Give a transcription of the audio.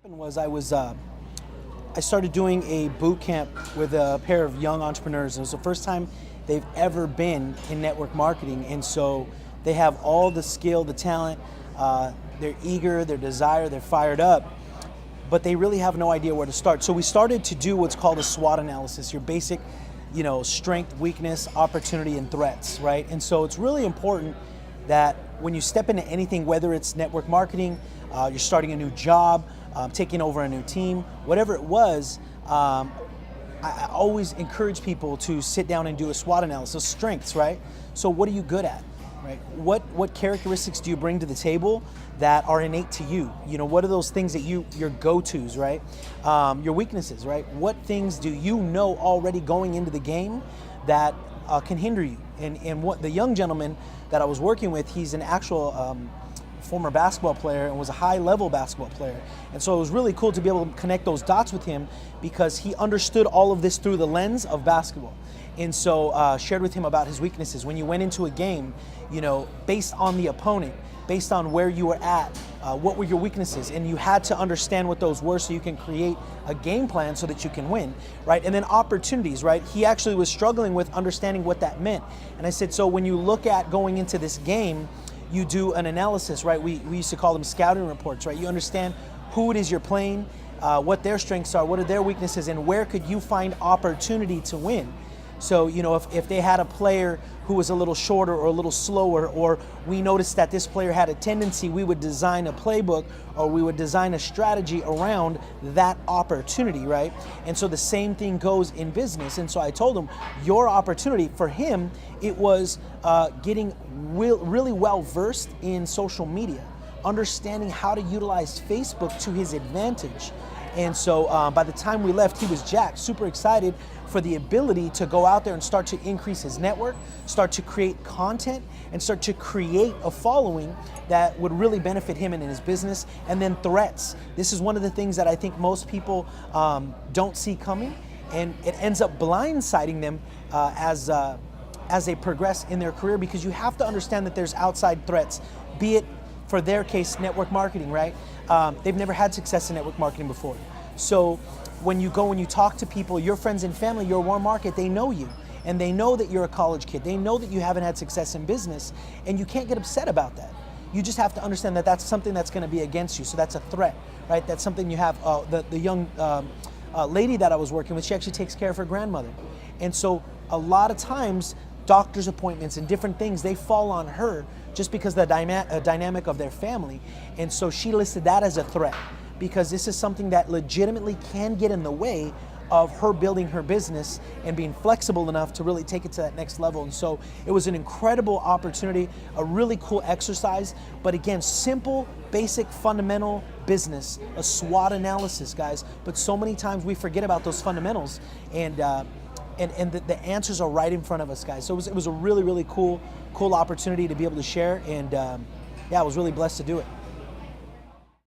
happened was I started doing a boot camp with a pair of young entrepreneurs. It was the first time they've ever been in network marketing, and so they have all the skill, the talent, they're eager, they're desire, they're fired up, but they really have no idea where to start. So we started to do what's called a SWOT analysis, your basic, strength, weakness, opportunity, and threats, right? And so it's really important that when you step into anything, whether it's network marketing, you're starting a new job, taking over a new team, whatever it was, I always encourage people to sit down and do a SWOT analysis. Strengths, right? So what are you good at, right? What characteristics do you bring to the table that are innate to you? What are those things that your go-tos, right? Your weaknesses, right? What things do you know already going into the game that can hinder you? And what the young gentleman that I was working with, he's an actual former basketball player and was a high-level basketball player. And so it was really cool to be able to connect those dots with him because he understood all of this through the lens of basketball. And so shared with him about his weaknesses. When you went into a game, based on the opponent, based on where you were at, what were your weaknesses? And you had to understand what those were so you can create a game plan so that you can win, right? And then opportunities, right? He actually was struggling with understanding what that meant. And I said, so when you look at going into this game, you do an analysis, right? We used to call them scouting reports, right? You understand who it is you're playing, what their strengths are, what are their weaknesses, and where could you find opportunity to win. So, if they had a player who was a little shorter or a little slower, or we noticed that this player had a tendency, we would design a playbook or we would design a strategy around that opportunity, right? And so the same thing goes in business. And so I told him, your opportunity, for him, it was getting really well versed in social media, understanding how to utilize Facebook to his advantage. And so by the time we left, he was jacked, super excited for the ability to go out there and start to increase his network, start to create content, and start to create a following that would really benefit him and in his business. And then threats. This is one of the things that I think most people don't see coming, and it ends up blindsiding them as they progress in their career, because you have to understand that there's outside threats, be it, for their case, network marketing, right? They've never had success in network marketing before. So when you go and you talk to people, your friends and family, your warm market, they know you. And they know that you're a college kid. They know that you haven't had success in business, and you can't get upset about that. You just have to understand that that's something that's gonna be against you. So that's a threat, right? That's something you have. The young lady that I was working with, she actually takes care of her grandmother. And so a lot of times, doctor's appointments and different things, they fall on her just because of the dynamic of their family. And so she listed that as a threat, because this is something that legitimately can get in the way of her building her business and being flexible enough to really take it to that next level. And so it was an incredible opportunity, a really cool exercise, but again, simple, basic, fundamental business, a SWOT analysis, guys. But so many times we forget about those fundamentals, and the answers are right in front of us, guys. So it was a really, really cool opportunity to be able to share, and yeah, I was really blessed to do it.